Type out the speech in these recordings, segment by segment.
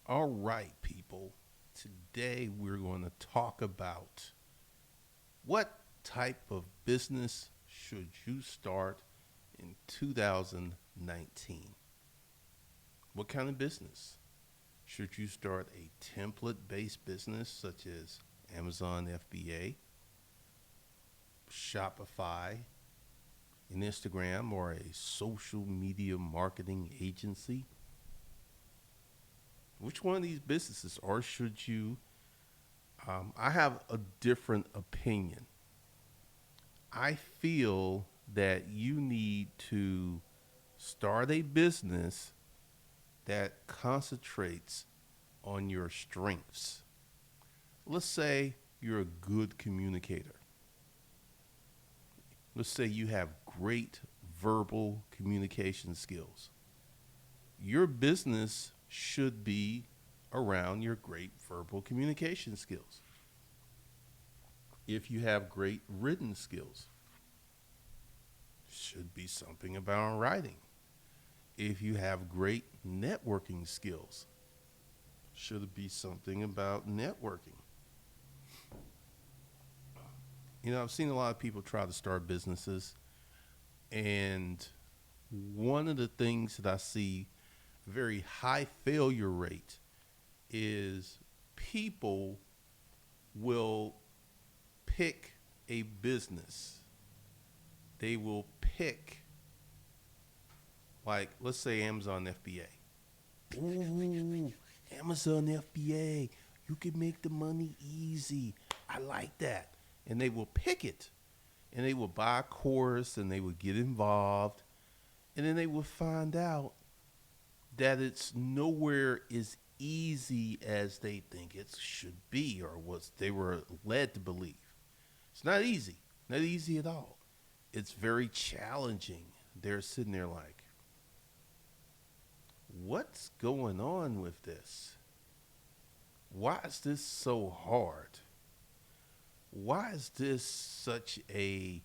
All right, people. Today we're going to talk about what type of business should you start in 2019? What kind of business? Should you start a template-based business such as Amazon FBA, Shopify, an Instagram, or a social media marketing agency? Which one of these businesses, or should you I have a different opinion. I feel that you need to start a business that concentrates on your strengths. Let's say you're a good communicator. Let's say you have great verbal communication skills. Your business should be around your great verbal communication skills. If you have great written skills, should be something about writing. If you have great networking skills, should be something about networking. I've seen a lot of people try to start businesses, and one of the things that I see a very high failure rate is people will pick a business. They will pick, like, let's say Amazon FBA. Ooh, Amazon FBA. You can make the money easy. I like that. And they will pick it. And they will buy a course and they will get involved. And then they will find out that it's nowhere as easy as they think it should be or what they were led to believe. It's not easy. Not easy at all. It's very challenging. They're sitting there like, what's going on with this? Why is this so hard? Why is this such a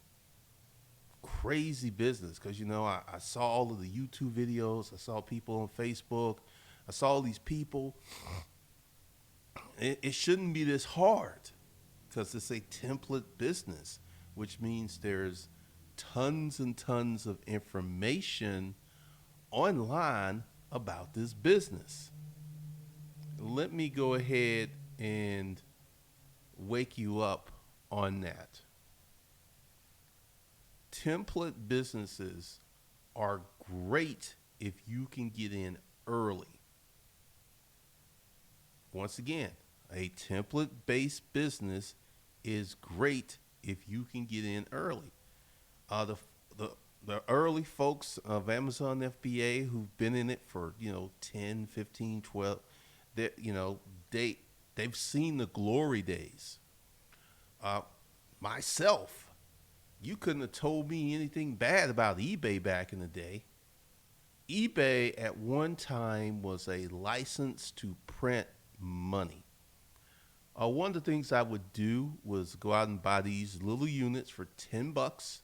crazy business? Because, I saw all of the YouTube videos. I saw people on Facebook. I saw all these people. It shouldn't be this hard because it's a template business, which means there's tons and tons of information online about this business. Let me go ahead and wake you up on that. Template businesses are great if you can get in early. Once again, a template-based business is great if you can get in early. The the early folks of Amazon FBA who've been in it for 10, 15, 12, they they've seen the glory days. Uh, Myself, you couldn't have told me anything bad about eBay back in the day. eBay at one time was a license to print money. One of the things I would do was go out and buy these little units for $10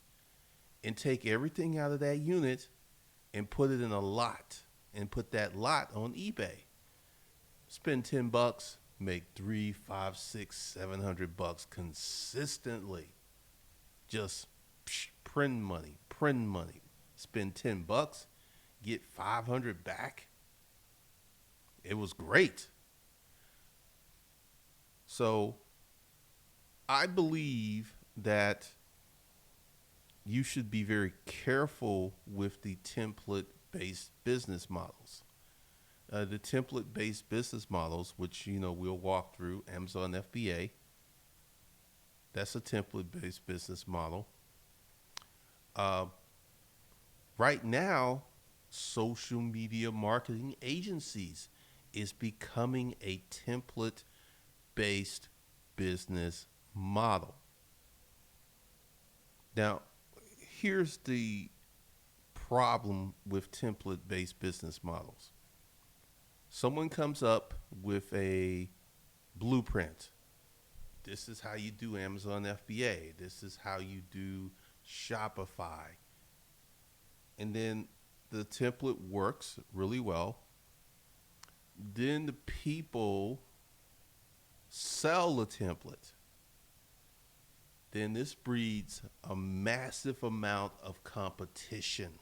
and take everything out of that unit and put it in a lot and put that lot on eBay. Spend $10, make 3, 5, 6, $700 consistently. Just print money. Spend $10, get 500 back. It was great. So I believe that you should be very careful with the template-based business models. The template-based business models, which we'll walk through, Amazon FBA, that's a template-based business model. Right now, social media marketing agencies is becoming a template-based business model. Now, here's the problem with template-based business models. Someone comes up with a blueprint. This is how you do Amazon FBA. This is how you do Shopify. And then the template works really well. then the people sell the template. Then this breeds a massive amount of competition.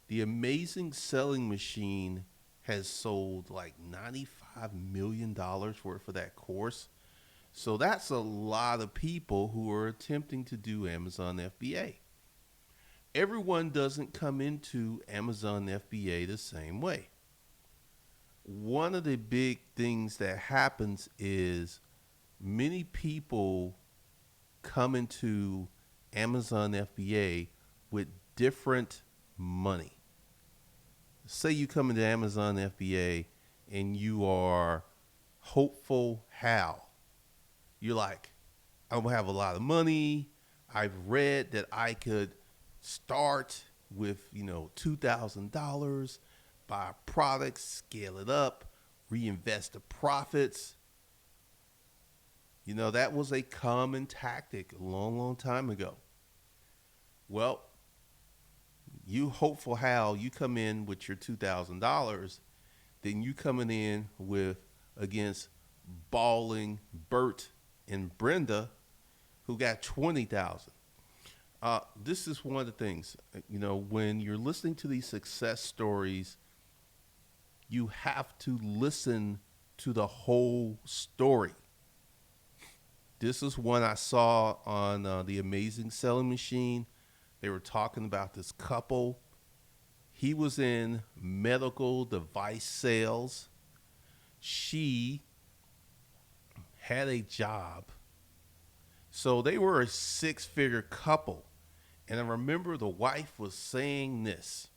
The amazing selling machine has sold like $95 million worth of that course. So that's a lot of people who are attempting to do Amazon FBA. Everyone doesn't come into Amazon FBA the same way. One of the big things that happens is many people come into Amazon FBA with different money. Say you come into Amazon FBA and you are hopeful Hal. You're like, I don't have a lot of money. I've read that I could start with, $2,000, buy a product, scale it up, reinvest the profits. That was a common tactic a long, long time ago. Well, you hopeful Hal, you come in with your $2,000, then you coming in against balling Bert and Brenda, who got 20,000. This is one of the things, when you're listening to these success stories, you have to listen to the whole story. This is one I saw on The Amazing Selling Machine. They were talking about this couple. He was in medical device sales. She had a job. So they were a six-figure couple. And I remember the wife was saying this.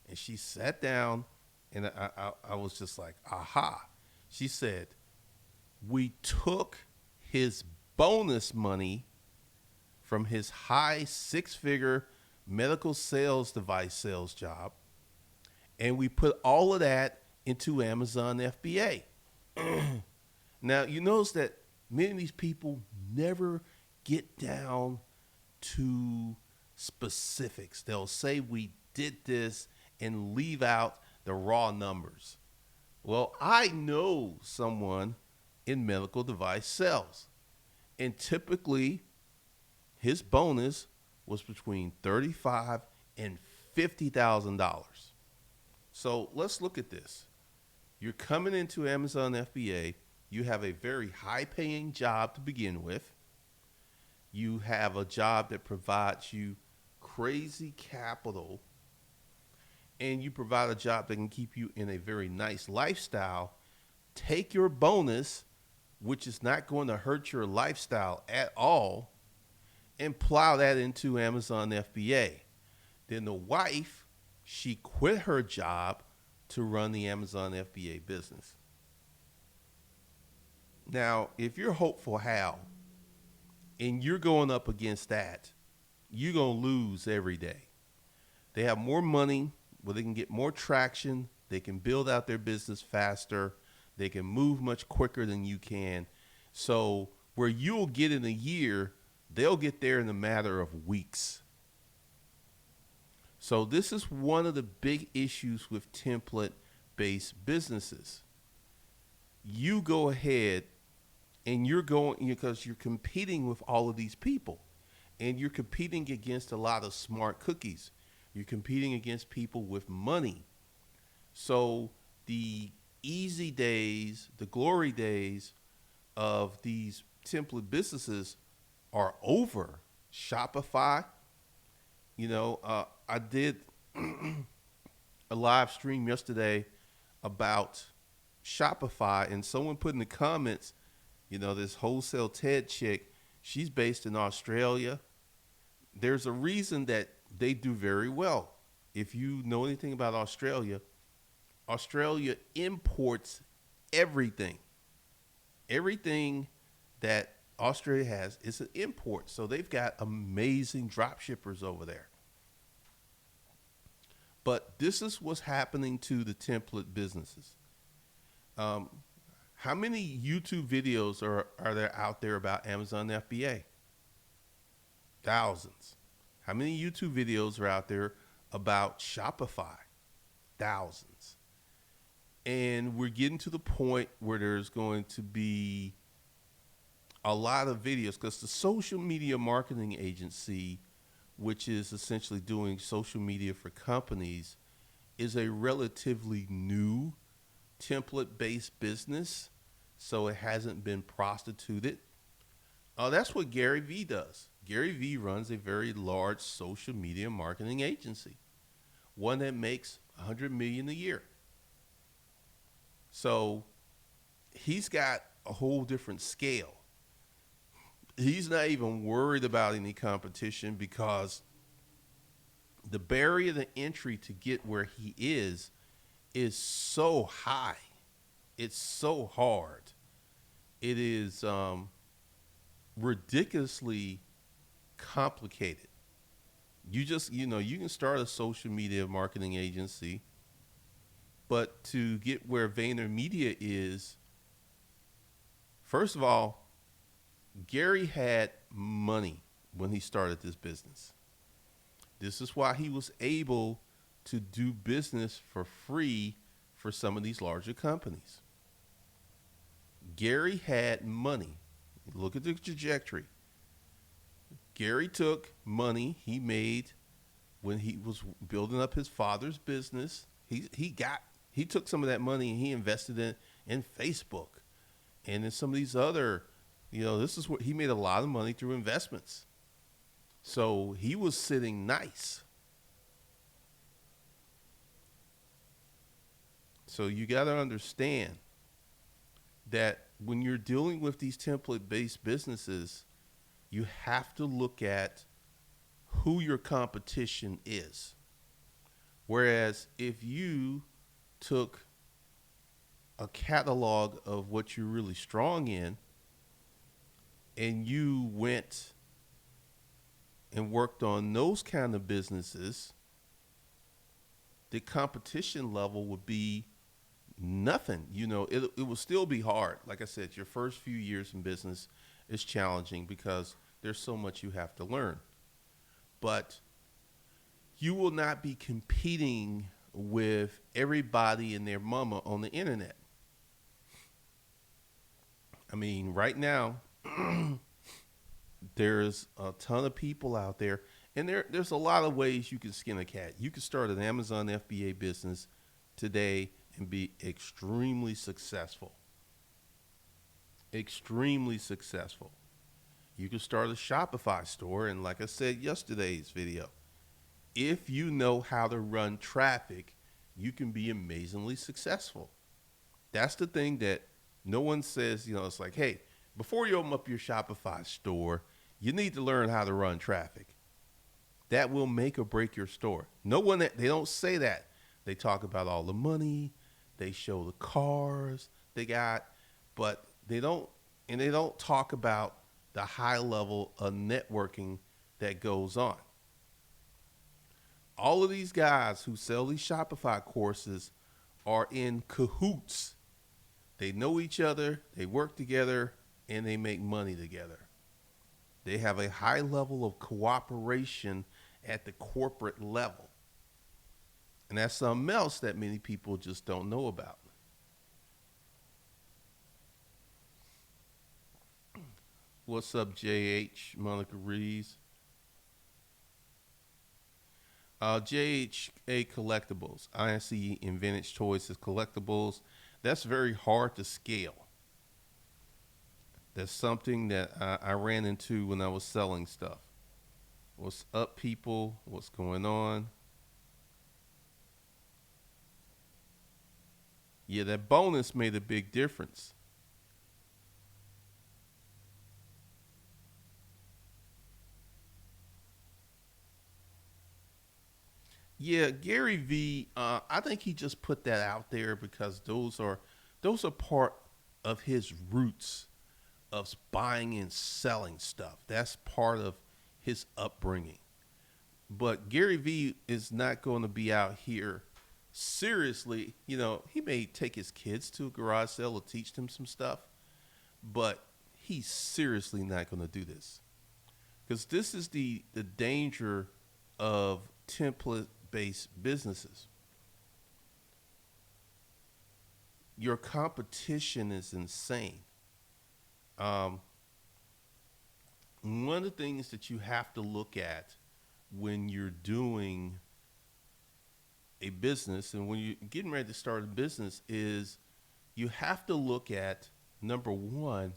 And she sat down, and I was just like, aha. She said, we took his bonus money from his high six-figure medical sales device sales job, and we put all of that into Amazon FBA. Now, you notice that many of these people never get down to specifics. They'll say we did this and leave out the raw numbers. Well, I know someone in medical device sales, and typically his bonus was between $35,000 and $50,000. So let's look at this. You're coming into Amazon FBA. You have a very high-paying job to begin with. You have a job that provides you crazy capital, and you provide a job that can keep you in a very nice lifestyle. Take your bonus, which is not going to hurt your lifestyle at all, and plow that into Amazon FBA. Then the wife, she quit her job to run the Amazon FBA business. Now, if you're hopeful Hal and you're going up against that, you're going to lose every day. They have more money where they can get more traction. They can build out their business faster. They can move much quicker than you can. So where you'll get in a year, they'll get there in a matter of weeks. So this is one of the big issues with template-based businesses. You go ahead and you're going, because you're competing with all of these people, and you're competing against a lot of smart cookies. You're competing against people with money. So the easy days, the glory days of these template businesses are over. Shopify, I did a live stream yesterday about Shopify, and someone put in the comments, this wholesale TED chick, she's based in Australia. There's a reason that they do very well. If you know anything about Australia, Australia imports everything. Everything that Australia has is an import. So they've got amazing drop shippers over there. But this is what's happening to the template businesses. How many YouTube videos are there out there about Amazon FBA? Thousands. How many YouTube videos are out there about Shopify? Thousands. And we're getting to the point where there's going to be a lot of videos because the social media marketing agency, which is essentially doing social media for companies, is a relatively new template based business. So it hasn't been prostituted. That's what Gary Vee does. Gary Vee runs a very large social media marketing agency, one that makes 100 million a year. So he's got a whole different scale. He's not even worried about any competition because the barrier to entry to get where he is so high. It's so hard. It is ridiculously complicated. You can start a social media marketing agency, but to get where VaynerMedia is, first of all, Gary had money when he started this business. This is why he was able to do business for free for some of these larger companies. Gary had money. Look at the trajectory. Gary took money he made when he was building up his father's business. He took some of that money and he invested in Facebook and in some of these other, this is what he made a lot of money through investments. So he was sitting nice. So you got to understand that when you're dealing with these template-based businesses, you have to look at who your competition is. Whereas if you took a catalog of what you're really strong in and you went and worked on those kind of businesses, the competition level would be nothing. It will still be hard. Like I said, your first few years in business is challenging because there's so much you have to learn. But you will not be competing with everybody and their mama on the internet. I mean, right now, there's a ton of people out there, and there's a lot of ways you can skin a cat. You can start an Amazon FBA business today and be extremely successful. Extremely successful. You can start a Shopify store, and like I said yesterday's video, if you know how to run traffic, you can be amazingly successful. That's the thing that no one says. It's like, hey, before you open up your Shopify store, you need to learn how to run traffic. That will make or break your store. They don't say that. They talk about all the money, they show the cars they got, but they don't talk about the high level of networking that goes on. All of these guys who sell these Shopify courses are in cahoots. They know each other, they work together, and they make money together. They have a high level of cooperation at the corporate level. And that's something else that many people just don't know about. What's up, JH? Monica Reeves. JHA Collectibles. I see in Vintage Toys as collectibles. That's very hard to scale. That's something that I ran into when I was selling stuff. What's up, people? What's going on? Yeah, that bonus made a big difference. Yeah, Gary Vee, I think he just put that out there because those are part of his roots of buying and selling stuff. That's part of his upbringing. But Gary Vee is not going to be out here seriously. He may take his kids to a garage sale or teach them some stuff, but he's seriously not going to do this. Because this is the danger of template based businesses. your competition is insane. Um, One of the things that you have to look at when you're doing a business and when you're getting ready to start a business is you have to look at number one,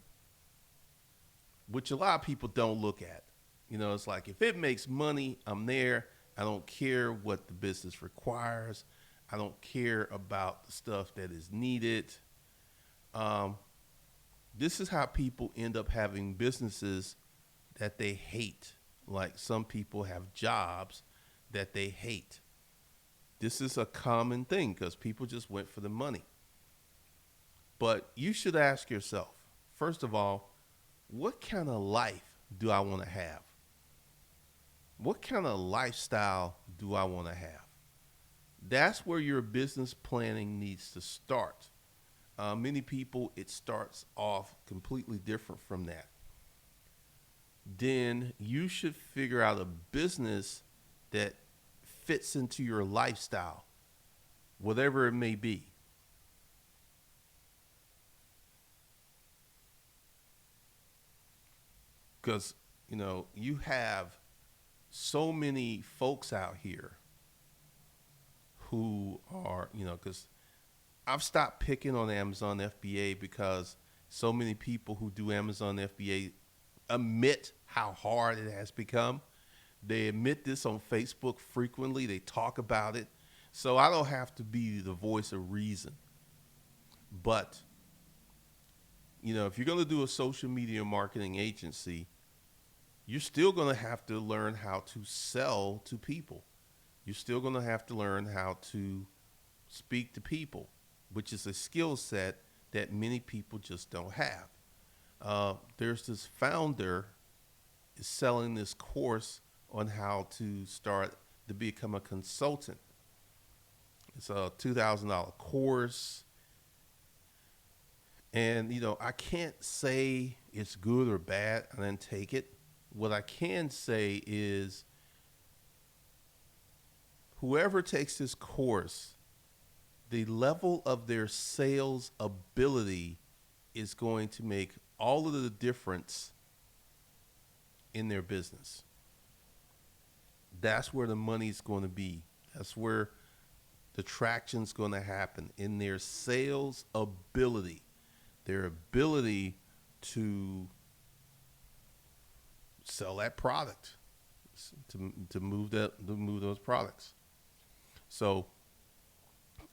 which a lot of people don't look at. You know, it's like if it makes money, I'm there. I don't care what the business requires. I don't care about the stuff that is needed. Um, this is how people end up having businesses that they hate. Like some people have jobs that they hate. This is a common thing because people just went for the money. But you should ask yourself, first of all, what kind of life do I want to have? What kind of lifestyle do I want to have? That's where your business planning needs to start. Many people, it starts off completely different from that. Then you should figure out a business that fits into your lifestyle, whatever it may be. Because, you know, you have so many folks out here who are, you know, because I've stopped picking on Amazon FBA because so many people who do Amazon FBA admit how hard it has become. They admit this on Facebook frequently. They talk about it. So I don't have to be the voice of reason. But, you know, if you're going to do a social media marketing agency, you're still going to have to learn how to sell to people. You're still going to have to learn how to speak to people, which is a skill set that many people just don't have. There's this founder is selling this course on how to start to become a consultant. It's a $2,000 course. And, you know, I can't say it's good or bad and then take it. What I can say is whoever takes this course, the level of their sales ability is going to make all of the difference in their business. That's where the money's going to be. That's where the traction's going to happen in their sales ability, their ability to sell that product, to move those products. So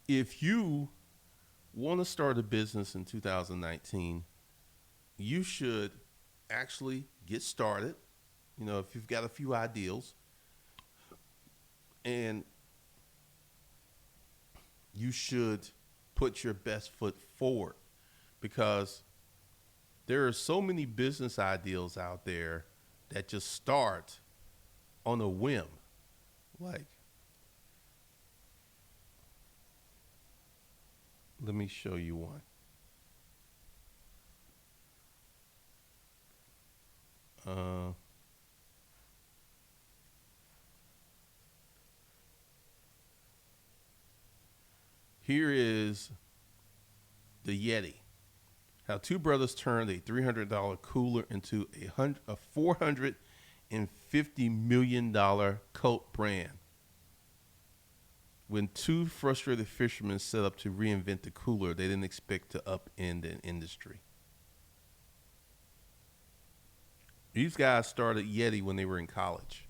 if you want to start a business in 2019, you should actually get started. You know, if you've got a few ideals, and you should put your best foot forward because there are so many business ideals out there that just start on a whim. Like, let me show you one. Uh, Here is the Yeti. How two brothers turned a $300 cooler into a $450 million cult brand. When two frustrated fishermen set up to reinvent the cooler, they didn't expect to upend an industry. These guys started Yeti when they were in college.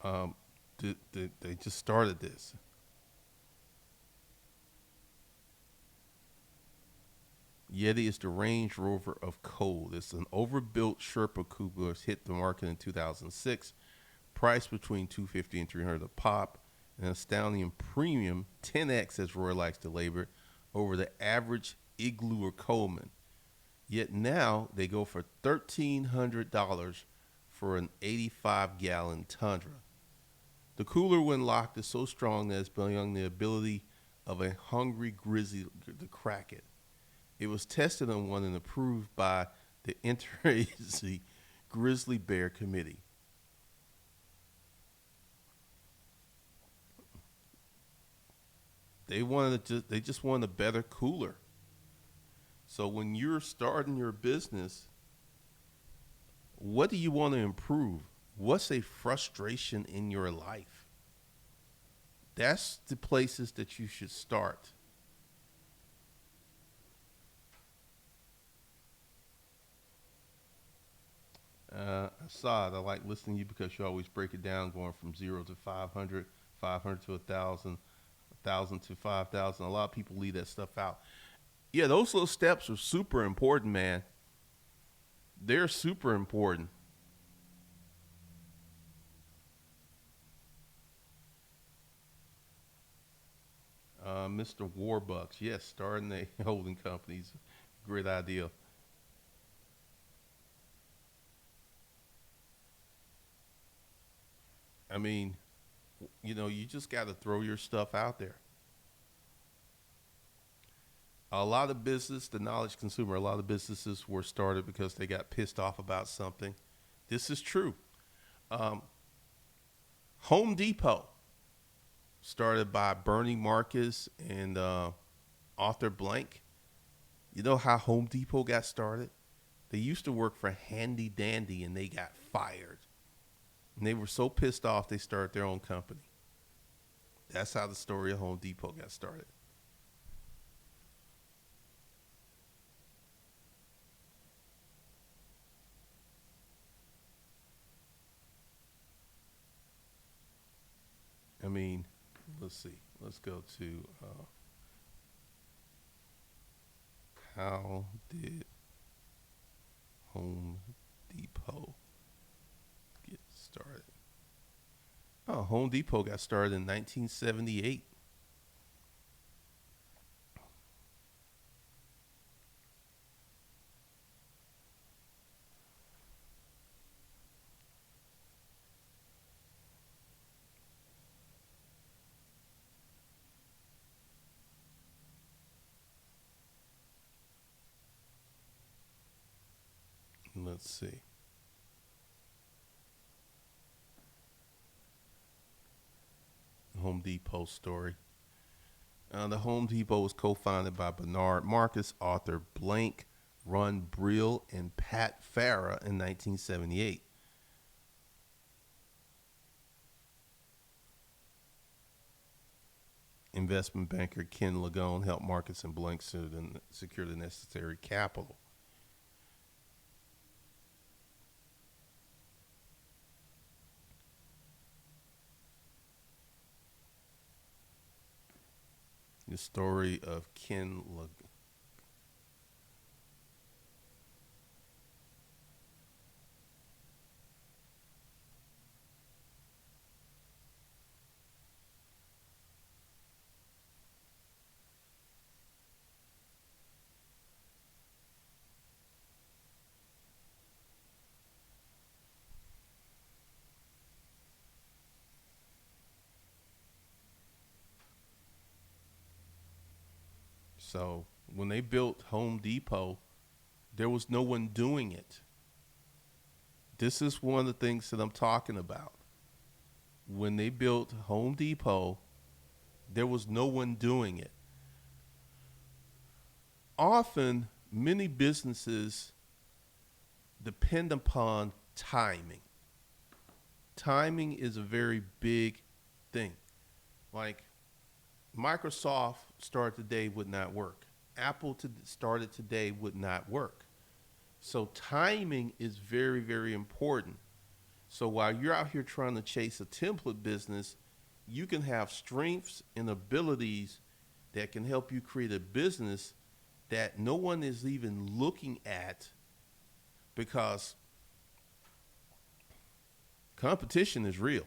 Um, they just started this. Yeti is the Range Rover of cold. It's an overbuilt Sherpa cooler. Hit the market in 2006, priced between 250 and 300 a pop. An astounding premium, 10x as Roy likes to labor, over the average Igloo or Coleman. Yet now they go for $1,300 for an 85-gallon Tundra. The cooler, when locked, is so strong that it's beyond the ability of a hungry grizzly to crack it. It was tested on one and approved by the Interagency Grizzly Bear Committee. They just wanted a better cooler. So when you're starting your business, what do you want to improve? What's a frustration in your life? That's the places that you should start. I saw it. I like listening to you because you always break it down, going from 0 to 500, 500 to 1,000, 1,000 to 5,000. A lot of people leave that stuff out. Yeah, those little steps are super important, man. They're super important. Mr. Warbucks, yes, starting a holding company's a great idea. I mean, you just got to throw your stuff out there. A lot of business, the knowledge consumer, a lot of businesses were started because they got pissed off about something. This is true. Um, Home Depot started by Bernie Marcus and Arthur Blank. You know how Home Depot got started? They used to work for Handy Dandy and they got fired. And they were so pissed off they started their own company. That's how the story of Home Depot got started. I mean, let's see. Let's go to how did Home Depot get started? Oh, Home Depot got started in 1978. Let's see. Home Depot story. The Home Depot was co-founded by Bernard Marcus, Arthur Blank, Ron Brill, and Pat Farah in 1978. Investment banker Ken Lagone helped Marcus and Blank secure the necessary capital. The story of Ken Lagone. So when they built Home Depot, there was no one doing it. This is one of the things that I'm talking about. When they built Home Depot, there was no one doing it. Often, many businesses depend upon timing. Timing is a very big thing. Like Microsoft started today would not work. Apple started today would not work. So timing is very, very important. So while you're out here trying to chase a template business, you can have strengths and abilities that can help you create a business that no one is even looking at because competition is real.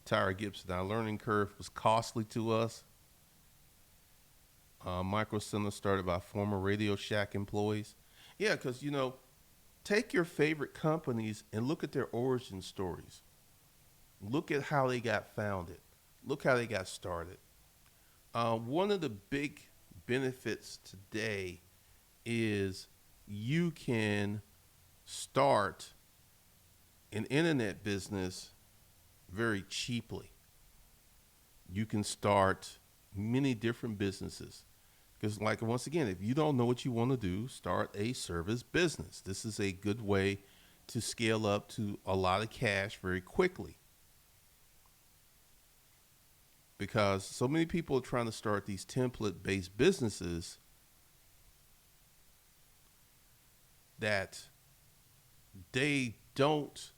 Tyra Gibson, our learning curve was costly to us. Micro Center started by former Radio Shack employees. Yeah, because, take your favorite companies and look at their origin stories. Look at how they got founded. Look how they got started. One of the big benefits today is you can start an internet business very cheaply. You can start many different businesses. Because, like, once again, if you don't know what you want to do, start a service business. This is a good way to scale up to a lot of cash very quickly. Because so many people are trying to start these template based businesses that they don't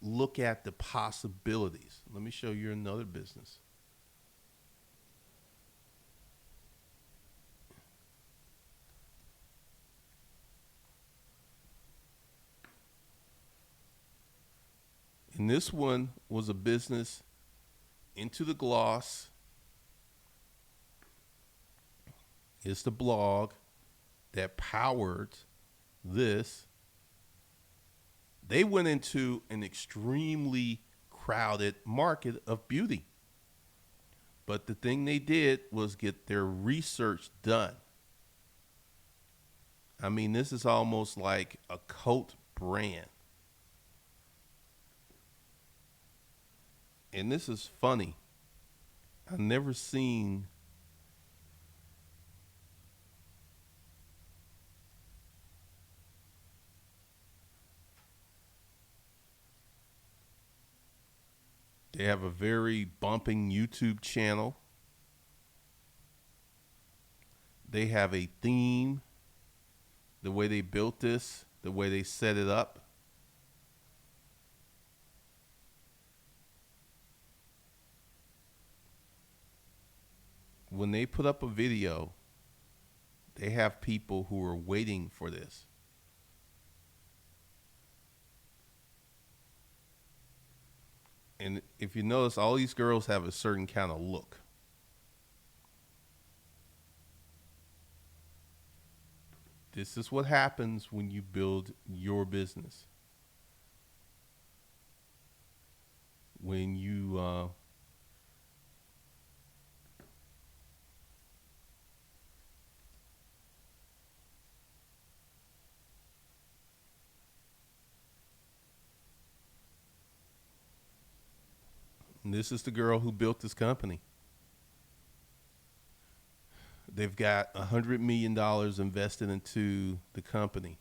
look at the possibilities. Let me show you another business. And this one was a business into the gloss. It's the blog that powered this. They went into an extremely crowded market of beauty. But the thing they did was get their research done. I mean, this is almost like a cult brand. And this is funny. I've never seen they have a very bumping YouTube channel. They have a theme, the way they built this, the way they set it up. When they put up a video, they have people who are waiting for this. And if you notice, all these girls have a certain kind of look. This is what happens when you build your business. When you this is the girl who built this company. They've got $100 million invested into the company.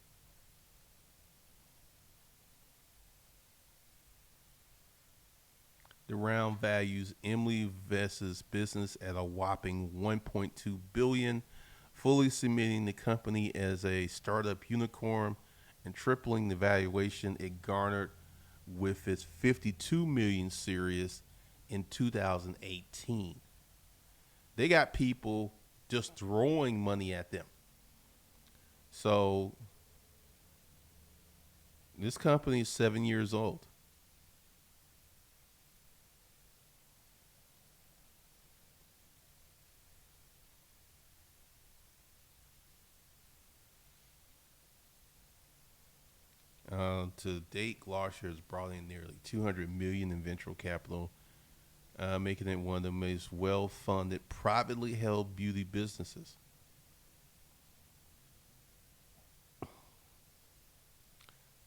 The round values Emily Vess's business at a whopping $1.2 billion, fully cementing the company as a startup unicorn and tripling the valuation it garnered with its 52 million series in 2018. They got people just throwing money at them. So this company is 7 years old. To date, Glossier has brought in nearly 200 million in venture capital, making it one of the most well-funded, privately held beauty businesses.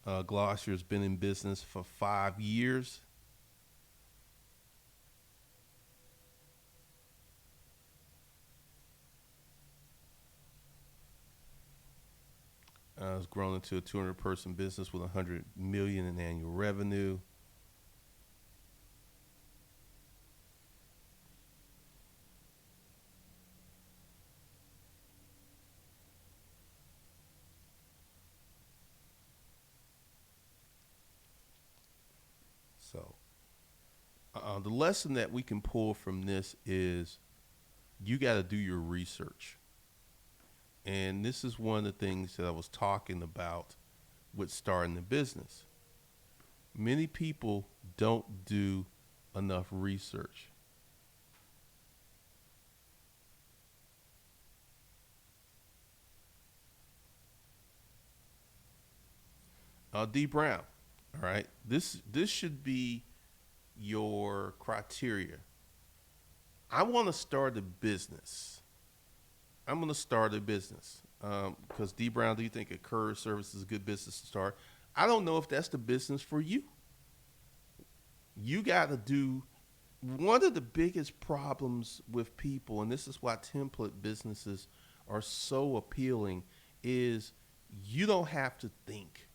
Glossier has been in business for 5 years. It's grown into a 200-person business with 100 million in annual revenue. So, the lesson that we can pull from this is you got to do your research. And this is one of the things that I was talking about with starting the business. Many people don't do enough research. D Brown, all right. This should be your criteria. I want to start a business. I'm going to start a business. Because D Brown, do you think a courier service is a good business to start? I don't know if that's the business for you. You got to do one of the biggest problems with people, and this is why template businesses are so appealing, is you don't have to think.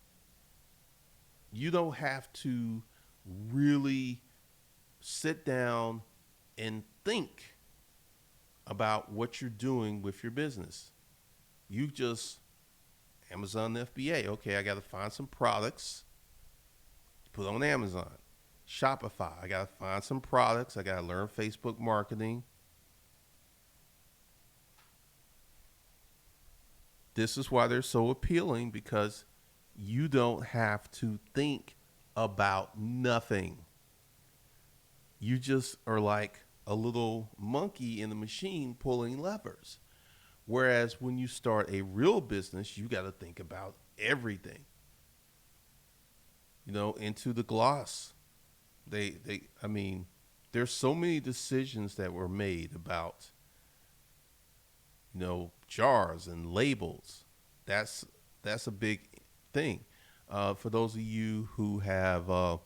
You don't have to really sit down and think about what you're doing with your business. You just Amazon FBA. Okay, I got to find some products to put on Amazon. Shopify. I got to find some products. I got to learn Facebook marketing. This is why they're so appealing, because you don't have to think about nothing. You just are like a little monkey in a machine pulling levers. Whereas when you start a real business, you got to think about everything. Into the gloss. I mean, there's so many decisions that were made about, jars and labels. That's a big thing. For those of you who have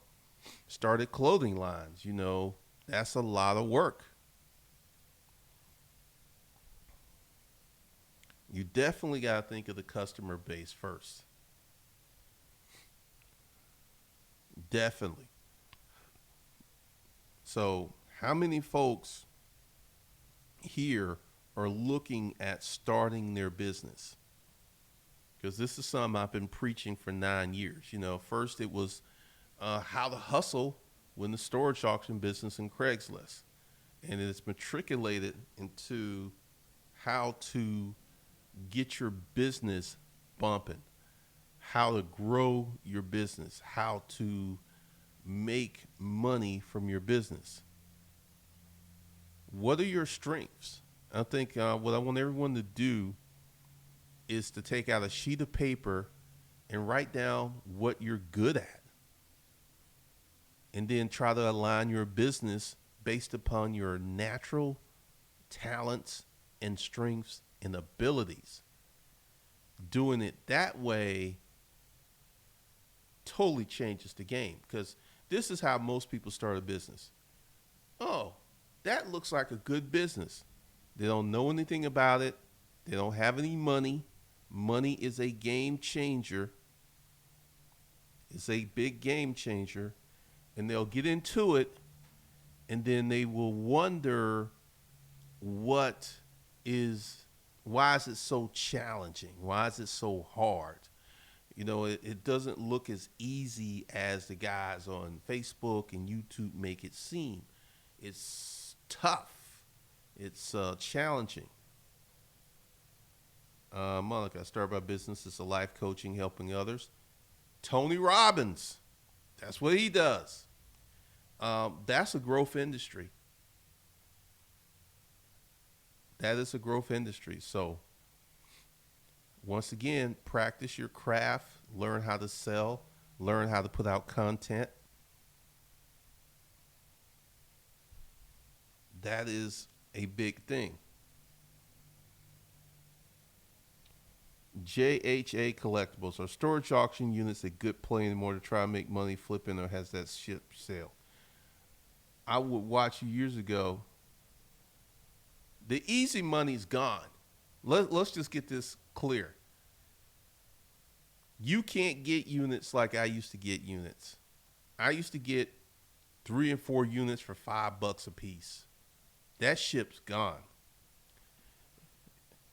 started clothing lines, that's a lot of work. You definitely got to think of the customer base first. Definitely. So, how many folks here are looking at starting their business? Because this is something I've been preaching for 9 years. First it was how to hustle with the storage auction business and Craigslist. And it's matriculated into how to get your business bumping, how to grow your business, how to make money from your business. What are your strengths? I think what I want everyone to do is to take out a sheet of paper and write down what you're good at. And then try to align your business based upon your natural talents and strengths and abilities. Doing it that way totally changes the game, because this is how most people start a business. Oh, that looks like a good business. They don't know anything about it. They don't have any money. Money is a game changer. It's a big game changer. And they'll get into it, and then they will wonder why is it so challenging? Why is it so hard? It doesn't look as easy as the guys on Facebook and YouTube make it seem. It's tough. It's challenging. Monica, I started my business as a life coaching, helping others. Tony Robbins, that's what he does. That's a growth industry. That is a growth industry. So, once again, practice your craft, learn how to sell, learn how to put out content. That is a big thing. JHA Collectibles. Are storage auction units a good play anymore to try and make money flipping, or has that ship sailed? I would watch you years ago. The easy money's gone. Let's just get this clear. You can't get units like I used to get units. I used to get 3 and 4 units for $5 a piece. That ship's gone.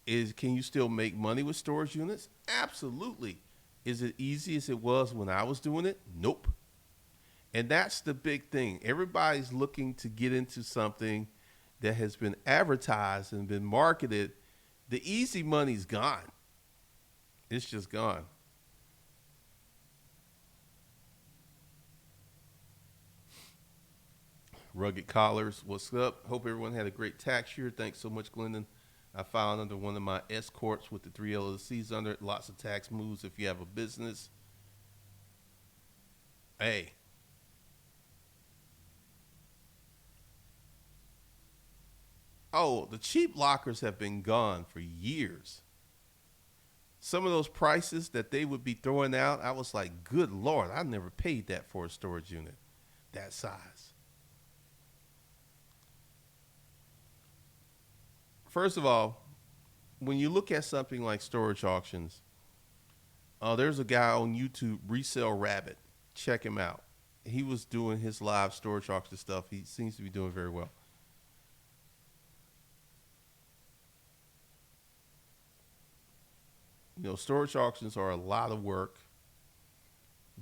Can you still make money with storage units? Absolutely. Is it easy as it was when I was doing it? Nope. And that's the big thing. Everybody's looking to get into something that has been advertised and been marketed. The easy money's gone. It's just gone. Rugged Collars, what's up? Hope everyone had a great tax year. Thanks so much, Glendon. I filed under one of my S corps with the 3 LLCs under it. Lots of tax moves if you have a business. Hey. Oh, the cheap lockers have been gone for years. Some of those prices that they would be throwing out, I was like, good Lord, I never paid that for a storage unit that size. First of all, when you look at something like storage auctions, there's a guy on YouTube, Resale Rabbit. Check him out. He was doing his live storage auction stuff. He seems to be doing very well. Storage auctions are a lot of work,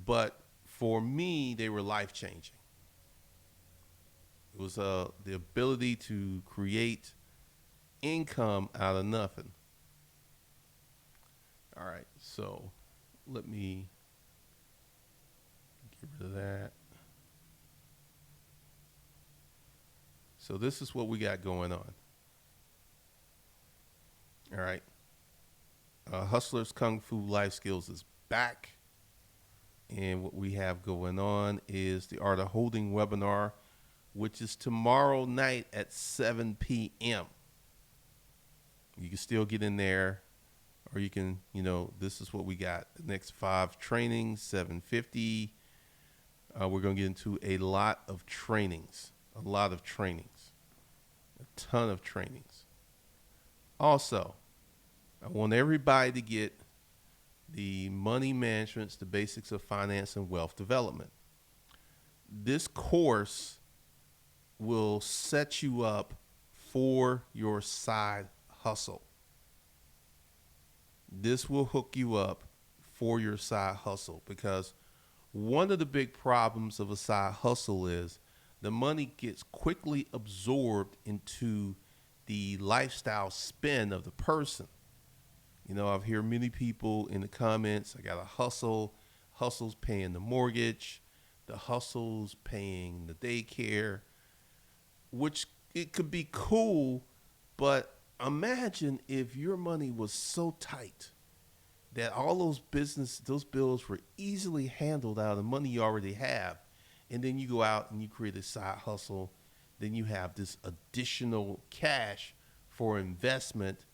but for me, they were life changing. It was the ability to create income out of nothing. All right, so let me get rid of that. So this is what we got going on. All right. Hustlers Kung Fu Life Skills is back. And what we have going on is the Art of Holding webinar, which is tomorrow night at 7 p.m. You can still get in there, or you can, this is what we got. The next 5 trainings, 750. We're going to get into a lot of trainings, a ton of trainings. Also, I want everybody to get the money management, the basics of finance and wealth development. This course will set you up for your side hustle. This will hook you up for your side hustle, because one of the big problems of a side hustle is the money gets quickly absorbed into the lifestyle spend of the person. I've heard many people in the comments, I got a hustle. Hustle's paying the mortgage. The hustle's paying the daycare, which it could be cool, but imagine if your money was so tight that all those bills were easily handled out of the money you already have. And then you go out and you create a side hustle. Then you have this additional cash for investment,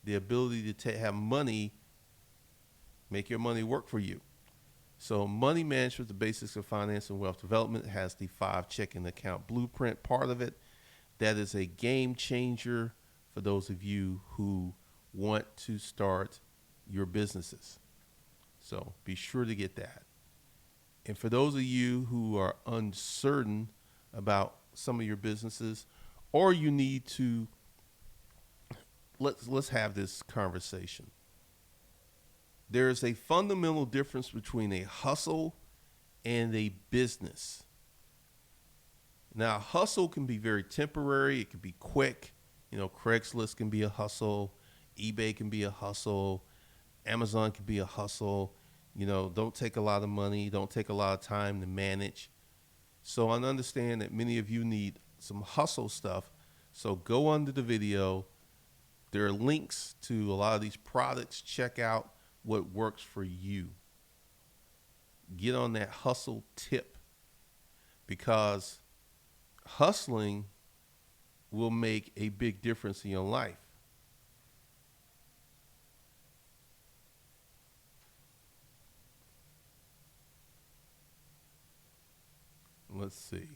the ability to have money, make your money work for you. So money management, the basics of finance and wealth development, has the 5 checking account blueprint part of it. That is a game changer for those of you who want to start your businesses. So be sure to get that. And for those of you who are uncertain about some of your businesses, or you need to, let's have this conversation. There is a fundamental difference between a hustle and a business. Now, hustle can be very temporary. It can be quick. Craigslist can be a hustle. eBay can be a hustle. Amazon can be a hustle. Don't take a lot of money. Don't take a lot of time to manage. So I understand that many of you need some hustle stuff. So go under the video. There are links to a lot of these products. Check out what works for you. Get on that hustle tip, because hustling will make a big difference in your life. Let's see.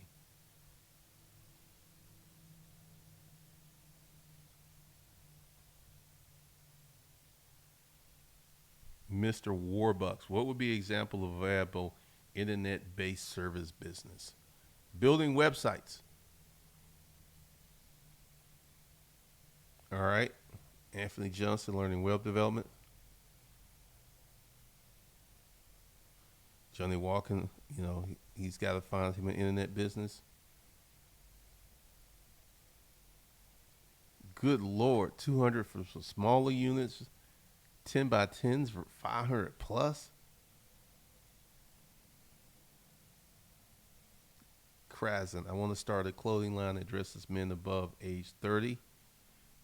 Mr. Warbucks, what would be an example of a viable internet-based service business? Building websites. All right. Anthony Johnson, learning web development. Johnny Walker, he's got to find him an internet business. Good Lord, 200 for some smaller units, 10 by 10s for 500 plus. Krasen, I want to start a clothing line that addresses men above age 30.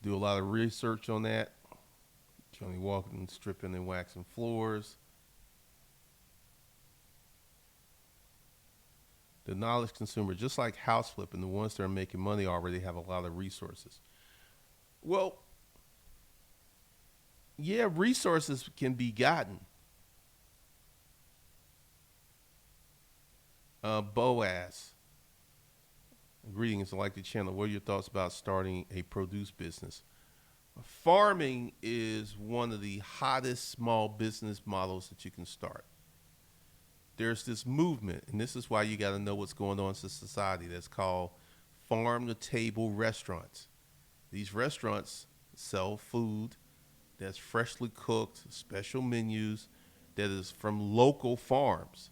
Do a lot of research on that. Johnny Walker, stripping and waxing floors. The knowledge consumer, just like house flipping, the ones that are making money already have a lot of resources. Well, yeah, resources can be gotten. Boaz, greetings, I like the channel. What are your thoughts about starting a produce business? Farming is one of the hottest small business models that you can start. There's this movement, and this is why you got to know what's going on in society, that's called farm to table restaurants. These restaurants sell food that's freshly cooked, special menus that is from local farms.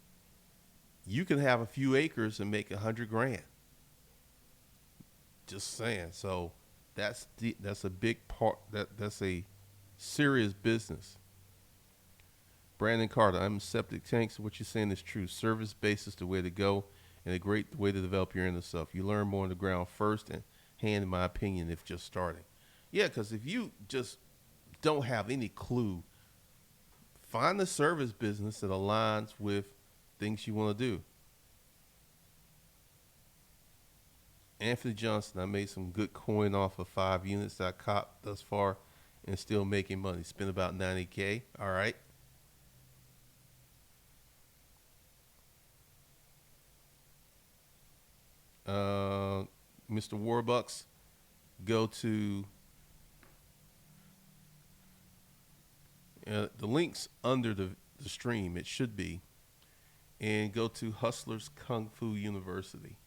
You can have a few acres and make 100 grand. Just saying. So that's a big part. That's a serious business. Brandon Carter, I'm septic tanks. What you're saying is true. Service based is the way to go, and a great way to develop your inner self. You learn more on the ground first, and hand, in my opinion, if just starting. Yeah, because if you just don't have any clue, find a service business that aligns with things you want to do. Anthony Johnson, I made some good coin off of 5 units that I copped thus far and still making money. Spent about 90K. All right. Mr. Warbucks, go to the links under the stream. It should be. And go to Hustlers Kung Fu University.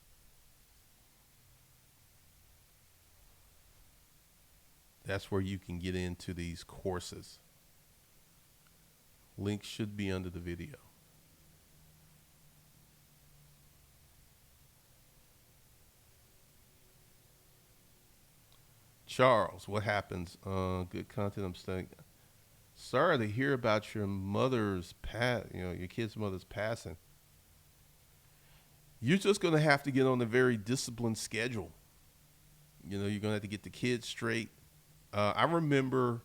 That's where you can get into these courses. Links should be under the video. Charles, what happens? Good content. I'm studying. Sorry to hear about your your kid's mother's passing. You're just gonna have to get on a very disciplined schedule. You're gonna have to get the kids straight. I remember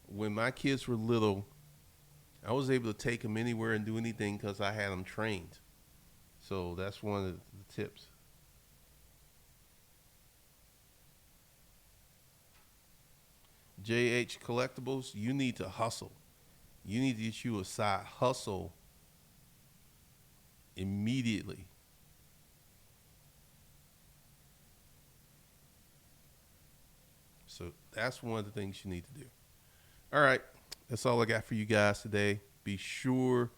when my kids were little, I was able to take them anywhere and do anything because I had them trained. So that's one of the tips. JH Collectibles, you need to hustle. You need to get you a side hustle immediately. So that's one of the things you need to do. All right. That's all I got for you guys today. Be sure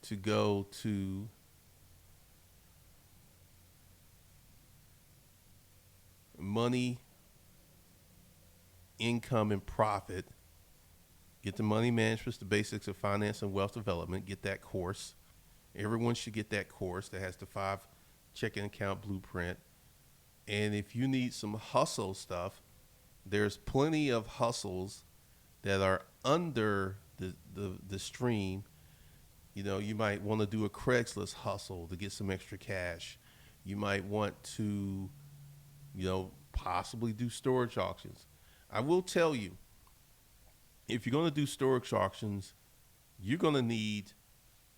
to go to Money, Income, and Profit. Get the money management, the basics of finance and wealth development. Get that course. Everyone should get that course that has the 5 checking account blueprint. And if you need some hustle stuff, there's plenty of hustles that are under the stream. You might want to do a Craigslist hustle to get some extra cash. You might want to, possibly do storage auctions. I will tell you, if you're going to do storage auctions, you're going to need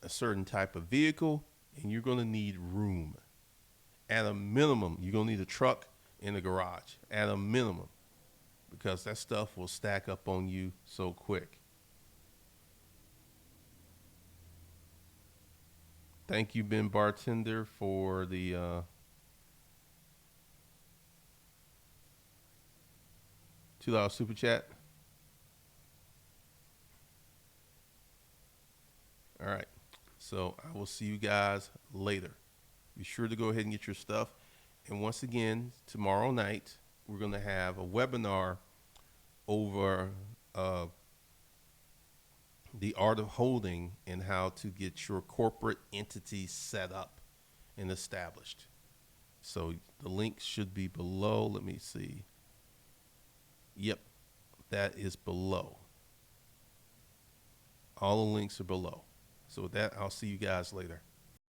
a certain type of vehicle and you're going to need room. At a minimum, you're going to need a truck in the garage. At a minimum. Because that stuff will stack up on you so quick. Thank you, Ben Bartender, for the $2 super chat. All right. So I will see you guys later. Be sure to go ahead and get your stuff. And once again, tomorrow night, we're going to have a webinar over the art of holding and how to get your corporate entity set up and established. So the link should be below. Let me see. Yep, that is below. All the links are below. So with that, I'll see you guys later.